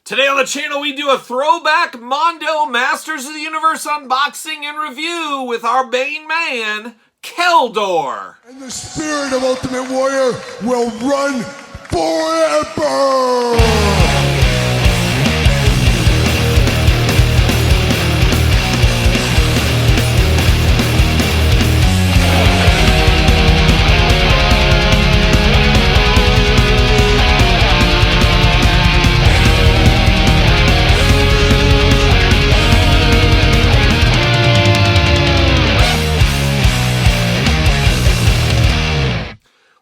Today on the channel, we do a throwback Mondo Masters of the Universe unboxing and review with our main man, Keldor. And the spirit of Ultimate Warrior will run forever!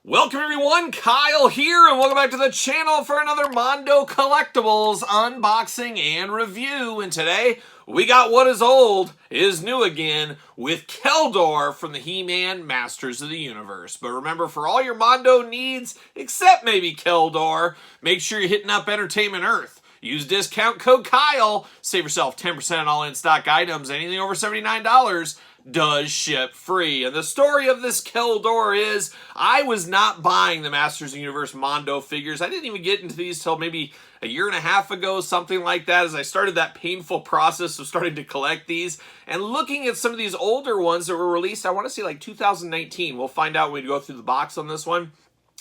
Welcome everyone, Kyle here, and welcome back to the channel for another Mondo Collectibles unboxing and review. And today, we got what is old is new again with Keldor from the He-Man Masters of the Universe. But remember, for all your Mondo needs, except maybe Keldor, make sure you're hitting up Entertainment Earth. Use discount code Kyle, save yourself 10% on all in-stock items, anything over $79. Does ship free. And the story of this Keldor is, I was not buying the Masters of the Universe Mondo figures. I didn't even get into these till maybe a year and a half ago, something like that, as I started that painful process of starting to collect these and looking at some of these older ones that were released, I want to say like 2019. We'll find out when we go through the box on this one.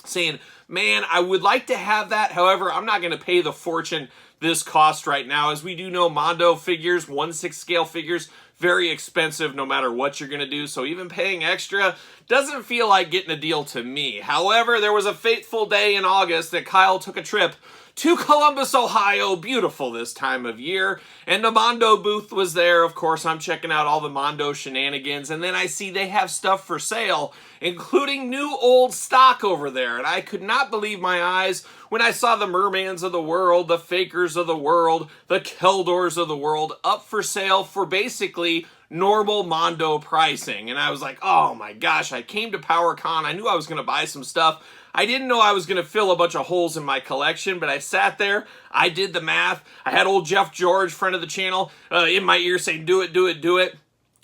Saying, man, I would like to have that. However, I'm not going to pay the fortune this cost right now. As we do know, Mondo figures, 1/6 scale figures, very expensive no matter what you're going to do. So even paying extra doesn't feel like getting a deal to me. However, there was a fateful day in August that Kyle took a trip to Columbus, Ohio, beautiful this time of year, and the Mondo booth was there. Of course, I'm checking out all the Mondo shenanigans, and then I see they have stuff for sale, including new old stock over there, and I could not believe my eyes when I saw the Mermans of the world, the Fakers of the world, the Keldors of the world up for sale for basically normal Mondo pricing. And I was like, oh my gosh, I came to PowerCon, I knew I was going to buy some stuff. I didn't know I was going to fill a bunch of holes in my collection, but I sat there, I did the math, I had old Jeff George, friend of the channel, in my ear saying, do it, do it, do it.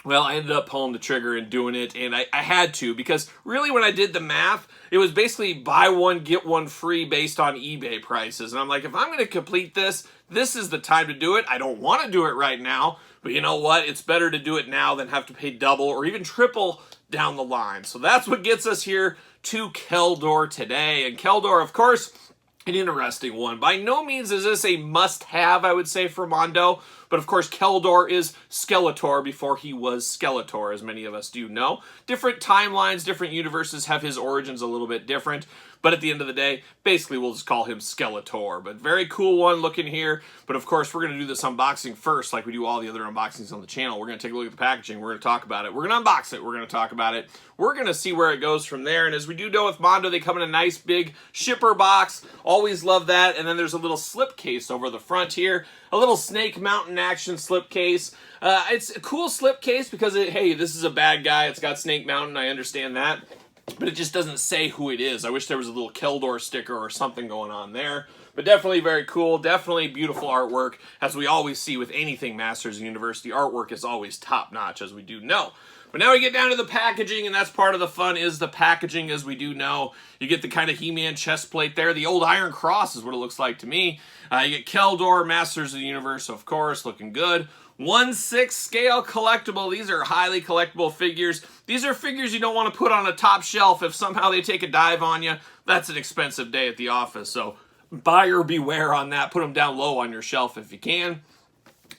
Well, I ended up pulling the trigger and doing it, and I had to, because really when I did the math, it was basically buy one, get one free based on eBay prices. And I'm like, if I'm going to complete this, this is the time to do it. I don't want to do it right now, but you know what? It's better to do it now than have to pay double or even triple down the line. So that's what gets us here to Keldor today. And Keldor, of course, an interesting one. By no means is this a must-have, I would say, for Mondo. But of course, Keldor is Skeletor before he was Skeletor, as many of us do know. Different timelines, different universes have his origins a little bit different. But at the end of the day, basically we'll just call him Skeletor. But very cool one looking here. But of course, we're going to do this unboxing first, like we do all the other unboxings on the channel. We're going to take a look at the packaging. We're going to talk about it. We're going to unbox it. We're going to talk about it. We're going to see where it goes from there. And as we do know with Mondo, they come in a nice big shipper box. Always love that. And then there's a little slip case over the front here. A little Snake Mountain action slip case. It's a cool slip case because, hey, this is a bad guy. It's got Snake Mountain. I understand that. But it just doesn't say who it is. I wish there was a little Keldor sticker or something going on there. But definitely very cool. Definitely beautiful artwork. As we always see with anything Masters of the Universe, the artwork is always top-notch, as we do know. But now we get down to the packaging, and that's part of the fun is the packaging, as we do know. You get the kind of He-Man chest plate there. The old Iron Cross is what it looks like to me. You get Keldor, Masters of the Universe, of course, looking good. 1/6 scale collectible. These are highly collectible figures. These are figures you don't want to put on a top shelf. If somehow they take a dive on you, that's an expensive day at the office. So buyer beware on that. Put them down low on your shelf if you can.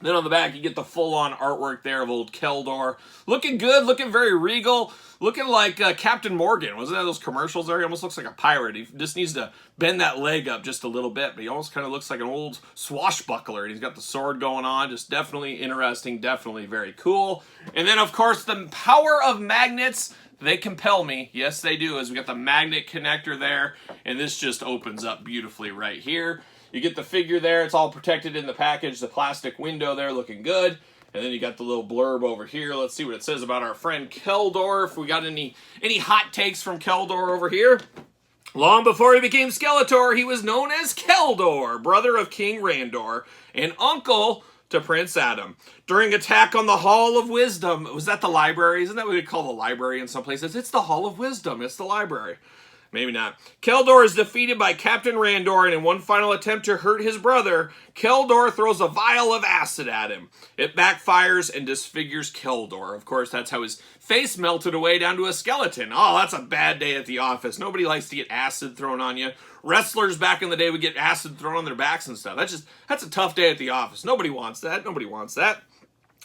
Then on the back, you get the full-on artwork there of old Keldor. Looking good, looking very regal, looking like Captain Morgan. Wasn't that those commercials there? He almost looks like a pirate. He just needs to bend that leg up just a little bit, but he almost kind of looks like an old swashbuckler. And he's got the sword going on. Just definitely interesting, definitely very cool. And then, of course, the power of magnets. They compel me. Yes, they do, as we got the magnet connector there. And this just opens up beautifully right here. You get the figure there. It's all protected in the package. The plastic window there looking good. And then you got the little blurb over here. Let's see what it says about our friend Keldor. If we got any hot takes from Keldor over here. Long before he became Skeletor, he was known as Keldor, brother of King Randor, and uncle to Prince Adam. During attack on the Hall of Wisdom, was that the library? Isn't that what we call the library in some places? It's the Hall of Wisdom. It's the library. Maybe not. Keldor is defeated by Captain Randor, and in one final attempt to hurt his brother, Keldor throws a vial of acid at him. It backfires and disfigures Keldor. Of course, that's how his face melted away down to a skeleton. Oh, that's a bad day at the office. Nobody likes to get acid thrown on you. Wrestlers back in the day would get acid thrown on their backs and stuff. That's a tough day at the office. Nobody wants that. Nobody wants that.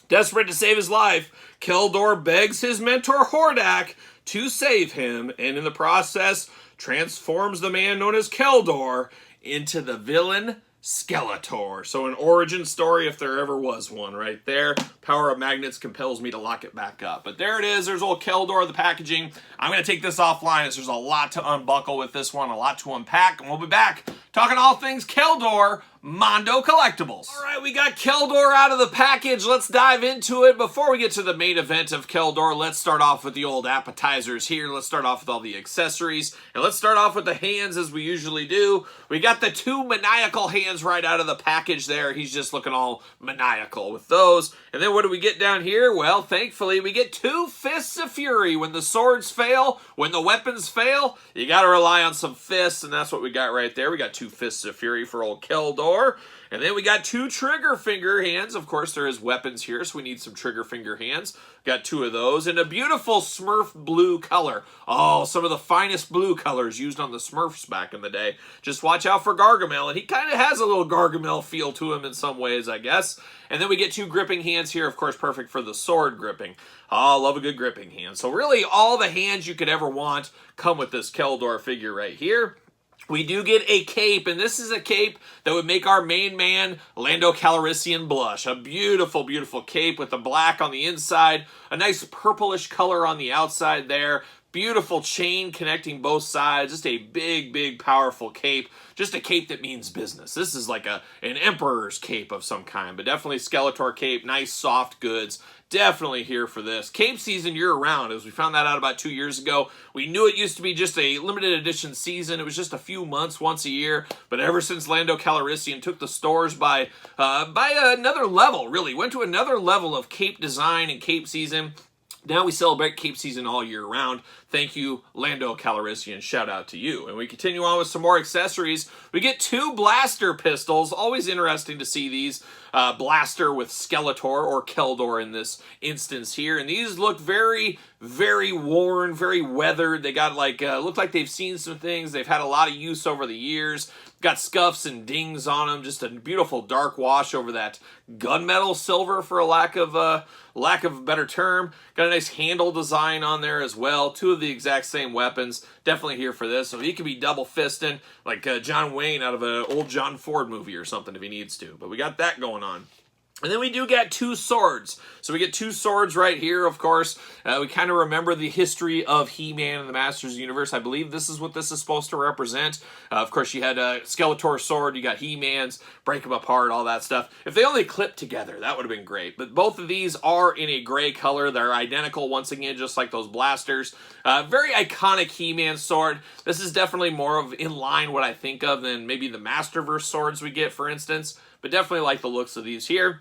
Desperate to save his life, Keldor begs his mentor Hordak to save him, and in the process, transforms the man known as Keldor into the villain Skeletor. So an origin story, if there ever was one, right there. Power of magnets compels me to lock it back up. But there it is. There's old Keldor, the packaging. I'm going to take this offline as there's a lot to unbuckle with this one, a lot to unpack, and we'll be back talking all things Keldor Mondo collectibles. All right, we got Keldor out of the package. Let's dive into it. Before we get to the main event of Keldor, let's start off with the old appetizers here. Let's start off with all the accessories, and let's start off with the hands as we usually do. We got the two maniacal hands right out of the package there. He's just looking all maniacal with those. And then what do we get down here? Well, thankfully, we get two fists of fury. When the swords fail, when the weapons fail, you got to rely on some fists, and that's what we got right there. We got two fists of fury for old Keldor. And then we got two trigger finger hands. Of course, there is weapons here, so we need some trigger finger hands. Got two of those in a beautiful Smurf blue color. Oh, some of the finest blue colors used on the Smurfs back in the day. Just watch out for Gargamel, and he kind of has a little Gargamel feel to him in some ways, I guess. And then we get two gripping hands here, of course, perfect for the sword gripping. Oh, love a good gripping hand. So really, all the hands you could ever want come with this Keldor figure right here. We do get a cape, and this is a cape that would make our main man, Lando Calrissian, blush. A beautiful, beautiful cape with the black on the inside, a nice purplish color on the outside there. Beautiful chain connecting both sides. Just a big, big, powerful cape. Just a cape that means business. This is like an emperor's cape of some kind, but definitely Skeletor cape. Nice, soft goods. Definitely here for this. Cape season year-round, as we found that out about 2 years ago. We knew it used to be just a limited edition season. It was just a few months, once a year. But ever since Lando Calrissian took the stores by another level, really. Went to another level of cape design and cape season. Now we celebrate cape season all year round. Thank you, Lando Calrissian. Shout out to you. And we continue on with some more accessories. We get two blaster pistols. Always interesting to see these. Blaster with Skeletor or Keldor in this instance here. And these look very, very worn, very weathered. They got like, look like they've seen some things. They've had a lot of use over the years. Got scuffs and dings on them. Just a beautiful dark wash over that gunmetal silver, for a lack of a better term. Got a nice handle design on there as well. Two of the exact same weapons. Definitely here for this. So he could be double fisting like John Wayne out of an old John Ford movie or something if he needs to. But we got that going on. And then we do get two swords. So we get two swords right here, of course. We kind of remember the history of He-Man and the Masters of the Universe. I believe this is what this is supposed to represent. Of course, you had a Skeletor sword. You got He-Man's, break them apart, all that stuff. If they only clipped together, that would have been great. But both of these are in a gray color. They're identical, once again, just like those blasters. Very iconic He-Man sword. This is definitely more of in line what I think of than maybe the Masterverse swords we get, for instance. But definitely like the looks of these here.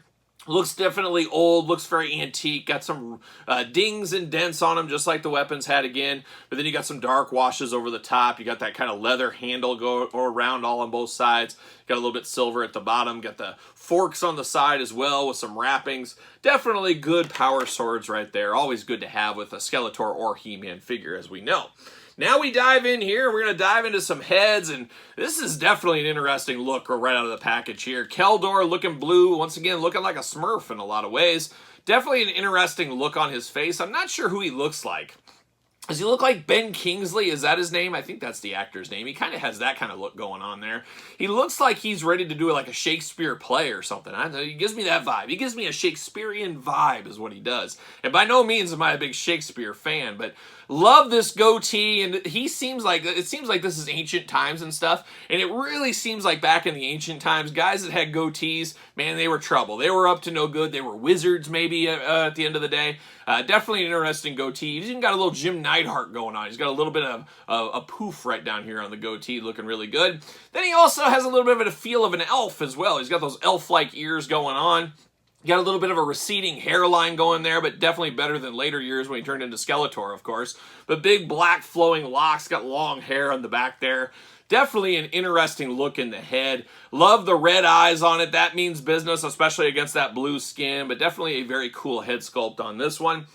Looks definitely old, looks very antique, got some dings and dents on them, just like the weapons had again. But then you got some dark washes over the top. You got that kind of leather handle go around all on both sides. Got a little bit silver at the bottom. Got the forks on the side as well with some wrappings. Definitely good power swords right there. Always good to have with a Skeletor or He-Man figure, as we know. Now we dive in here, we're going to dive into some heads, and this is definitely an interesting look right out of the package here. Keldor looking blue, once again looking like a Smurf in a lot of ways. Definitely an interesting look on his face. I'm not sure who he looks like. Does he look like Ben Kingsley? Is that his name? I think that's the actor's name. He kind of has that kind of look going on there. He looks like he's ready to do like a Shakespeare play or something. I don't know, he gives me that vibe. He gives me a Shakespearean vibe is what he does. And by no means am I a big Shakespeare fan, but love this goatee, and it seems like this is ancient times and stuff, and it really seems like back in the ancient times, guys that had goatees, man, they were trouble. They were up to no good. They were wizards maybe at the end of the day. Definitely an interesting goatee. He's even got a little Jim Neidhart going on. He's got a little bit of a poof right down here on the goatee, looking really good. Then he also has a little bit of a feel of an elf as well. He's got those elf-like ears going on. Got a little bit of a receding hairline going there, but definitely better than later years when he turned into Skeletor, of course. But big black flowing locks, got long hair on the back there. Definitely an interesting look in the head. Love the red eyes on it. That means business, especially against that blue skin, but definitely a very cool head sculpt on this one.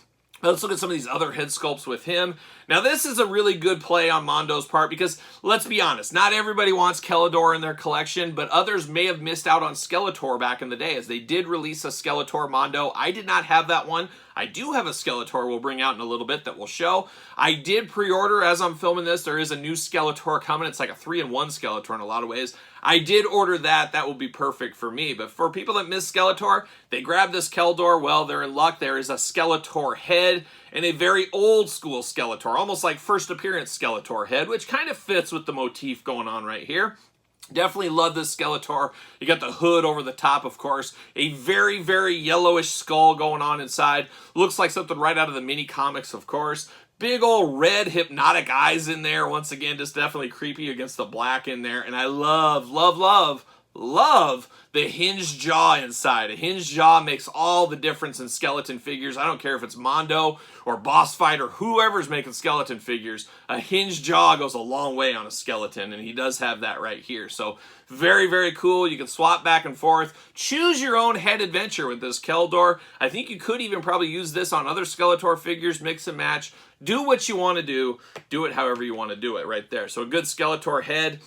Let's look at some of these other head sculpts with him. Now, this is a really good play on Mondo's part because, let's be honest, not everybody wants Keldor in their collection, but others may have missed out on Skeletor back in the day, as they did release a Skeletor Mondo. I did not have that one. I do have a Skeletor we'll bring out in a little bit that we'll show. I did pre-order as I'm filming this. There is a new Skeletor coming. It's like a 3-in-1 Skeletor in a lot of ways. I did order that. That will be perfect for me. But for people that miss Skeletor, they grab this Keldor. Well, they're in luck. There is a Skeletor head and a very old school Skeletor, almost like first appearance Skeletor head, which kind of fits with the motif going on right here. Definitely love this Skeletor. You got the hood over the top, of course. A very, very yellowish skull going on inside. Looks like something right out of the mini comics, of course. Big old red hypnotic eyes in there. Once again, just definitely creepy against the black in there. And I love, love, love, love the hinged jaw inside. A hinged jaw makes all the difference in skeleton figures. I don't care if it's Mondo or Boss Fight or whoever's making skeleton figures. A hinged jaw goes a long way on a skeleton, and he does have that right here. So very, very cool. You can swap back and forth. Choose your own head adventure with this Keldor. I think you could even probably use this on other Skeletor figures, mix and match. Do what you want to do. Do it however you want to do it right there. So a good Skeletor head.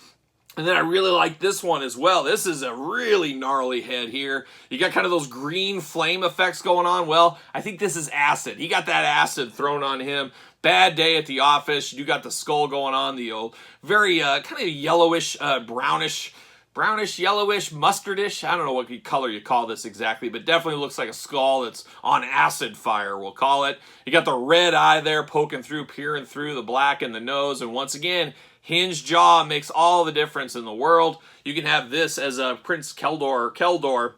And then I really like this one as well. This is a really gnarly head here. You got kind of those green flame effects going on. Well, I think this is acid. He got that acid thrown on him. Bad day at the office. You got the skull going on, the old, very kind of yellowish, brownish, yellowish, mustardish. I don't know what color you call this exactly, but definitely looks like a skull that's on acid fire, we'll call it. You got the red eye there poking through, peering through the black in the nose. And once again, hinged jaw makes all the difference in the world. You can have this as a Prince Keldor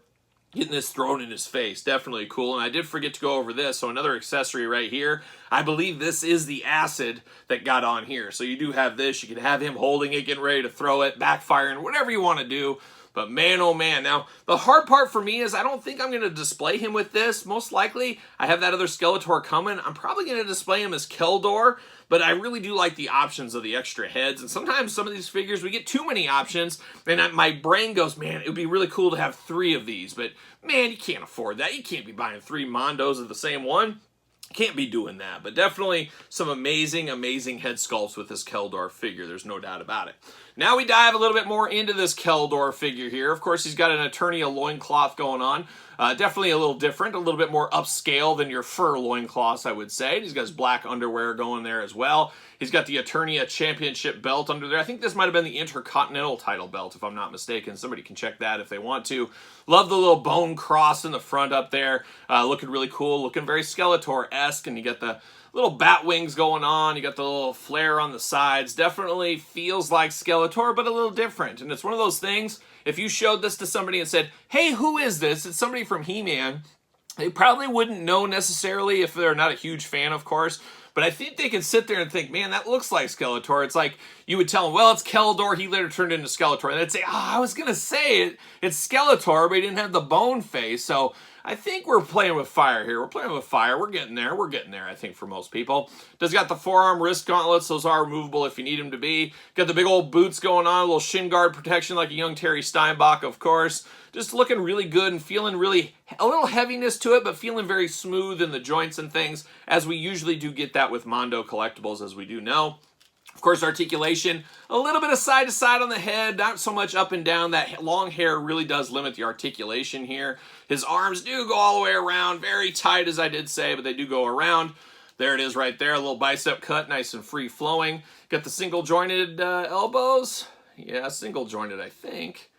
getting this thrown in his face. Definitely cool. And I did forget to go over this. So another accessory right here. I believe this is the acid that got on here. So you do have this. You can have him holding it, getting ready to throw it, backfiring, whatever you want to do. But man, oh man. Now, the hard part for me is I don't think I'm going to display him with this. Most likely, I have that other Skeletor coming. I'm probably going to display him as Keldor. But I really do like the options of the extra heads. And sometimes some of these figures, we get too many options. And my brain goes, man, it would be really cool to have 3 of these. But man, you can't afford that. You can't be buying 3 Mondos of the same one. Can't be doing that. But definitely some amazing, amazing head sculpts with this Keldor figure. There's no doubt about it. Now we dive a little bit more into this Keldor figure here. Of course, he's got an Eternia loincloth going on. Definitely a little different, a little bit more upscale than your fur loincloths, I would say. He's got his black underwear going there as well. He's got the Eternia Championship belt under there. I think this might have been the Intercontinental title belt, if I'm not mistaken. Somebody can check that if they want to. Love the little bone cross in the front up there. Looking really cool, looking very Skeletor-esque, and you got the little bat wings going on. You got the little flare on the sides. Definitely feels like Skeletor, but a little different. And it's one of those things, if you showed this to somebody and said, hey, who is this? It's somebody from He-Man. They probably wouldn't know necessarily if they're not a huge fan, of course. But I think they can sit there and think, man, that looks like Skeletor. It's like you would tell them, well, it's Keldor. He later turned into Skeletor. And they'd say, I was going to say it's Skeletor, but he didn't have the bone face. So I think we're playing with fire here. We're playing with fire. We're getting there. We're getting there, I think, for most people. Does got the forearm wrist gauntlets. Those are removable if you need them to be. Got the big old boots going on. A little shin guard protection like a young Terry Steinbach, of course. Just looking really good and feeling really a little heaviness to it, but feeling very smooth in the joints and things, as we usually do get that with Mondo collectibles, as we do know. Of course, articulation, a little bit of side to side on the head, not so much up and down. That long hair really does limit the articulation here. His arms do go all the way around, very tight, as I did say, but they do go around. There it is right there, a little bicep cut, nice and free flowing. Got the single jointed elbows. Yeah, single jointed, I think.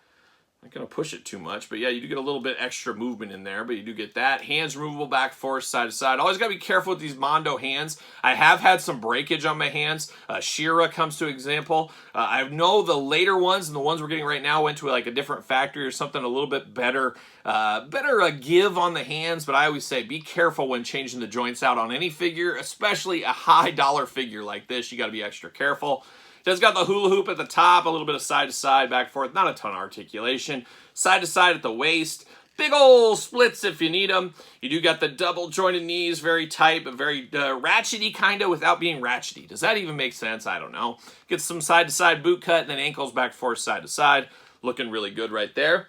Not going to push it too much, but yeah, you do get a little bit extra movement in there, but you do get that. Hands removable back, forth, side to side. Always got to be careful with these Mondo hands. I have had some breakage on my hands. She-Ra comes to example. I know the later ones and the ones we're getting right now went to like a different factory or something a little bit better. Better a give on the hands, but I always say be careful when changing the joints out on any figure, especially a high dollar figure like this. You got to be extra careful. It's got the hula hoop at the top, a little bit of side to side, back and forth, not a ton of articulation. Side to side at the waist, Big ol' splits if you need them. You do got the double jointed knees, very tight, but very ratchety kind of without being ratchety. Does that even make sense? I don't know. Get some side-to-side boot cut and then ankles back forth side to side. Looking really good right there.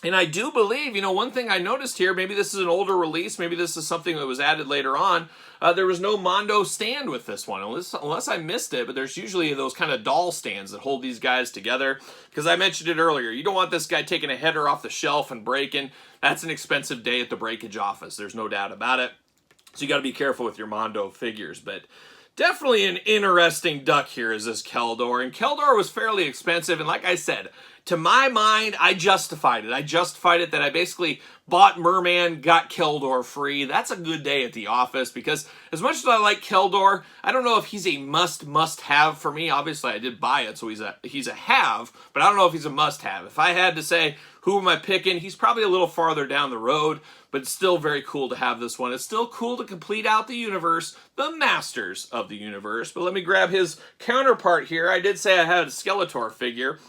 And I do believe, one thing I noticed here, maybe this is an older release, maybe this is something that was added later on, there was no Mondo stand with this one, unless I missed it, but there's usually those kind of doll stands that hold these guys together, because I mentioned it earlier, you don't want this guy taking a header off the shelf and breaking. That's an expensive day at the breakage office, there's no doubt about it. So you got to be careful with your Mondo figures, but definitely an interesting duck here is this Keldor, and Keldor was fairly expensive, and like I said, to my mind, I justified it. I justified it that I basically bought Merman, got Keldor free. That's a good day at the office because as much as I like Keldor, I don't know if he's a must-have for me. Obviously, I did buy it, so he's a have, but I don't know if he's a must-have. If I had to say, who am I picking? He's probably a little farther down the road, but it's still very cool to have this one. It's still cool to complete out the universe, the masters of the universe. But let me grab his counterpart here. I did say I had a Skeletor figure.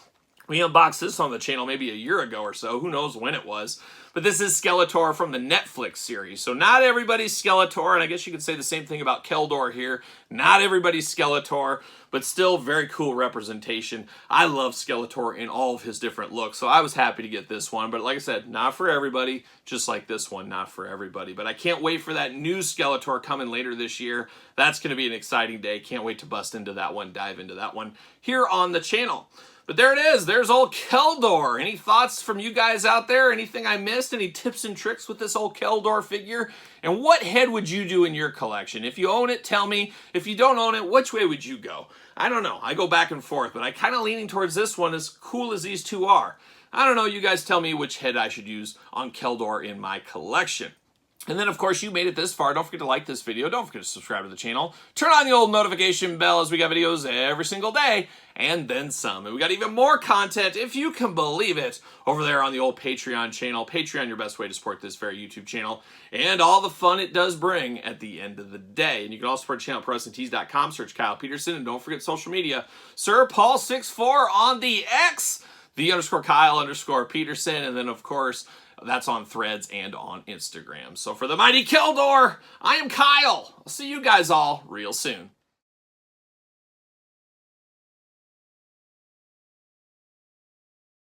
We unboxed this on the channel maybe a year ago or so. Who knows when it was. But this is Skeletor from the Netflix series. So not everybody's Skeletor, and I guess you could say the same thing about Keldor here. Not everybody's Skeletor, but still very cool representation. I love Skeletor in all of his different looks, so I was happy to get this one. But like I said, not for everybody, just like this one, not for everybody. But I can't wait for that new Skeletor coming later this year. That's going to be an exciting day. Can't wait to bust into that one, dive into that one here on the channel. But there it is. There's old Keldor. Any thoughts from you guys out there? Anything I missed? Any tips and tricks with this old Keldor figure? And what head would you do in your collection? If you own it, tell me. If you don't own it, which way would you go? I don't know. I go back and forth, but I kind of leaning towards this one as cool as these two are. I don't know. You guys tell me which head I should use on Keldor in my collection. And then, of course, you made it this far. Don't forget to like this video. Don't forget to subscribe to the channel. Turn on the old notification bell as we got videos every single day and then some. And we got even more content, if you can believe it, over there on the old Patreon channel. Patreon, your best way to support this very YouTube channel and all the fun it does bring at the end of the day. And you can also support the channel at ProWrestlingTees.com. Search Kyle Peterson. And don't forget social media. Sir Paul64 on the X, _Kyle_Peterson. And then, of course, that's on Threads and on Instagram. So for the mighty Keldor, I am Kyle. I'll see you guys all real soon.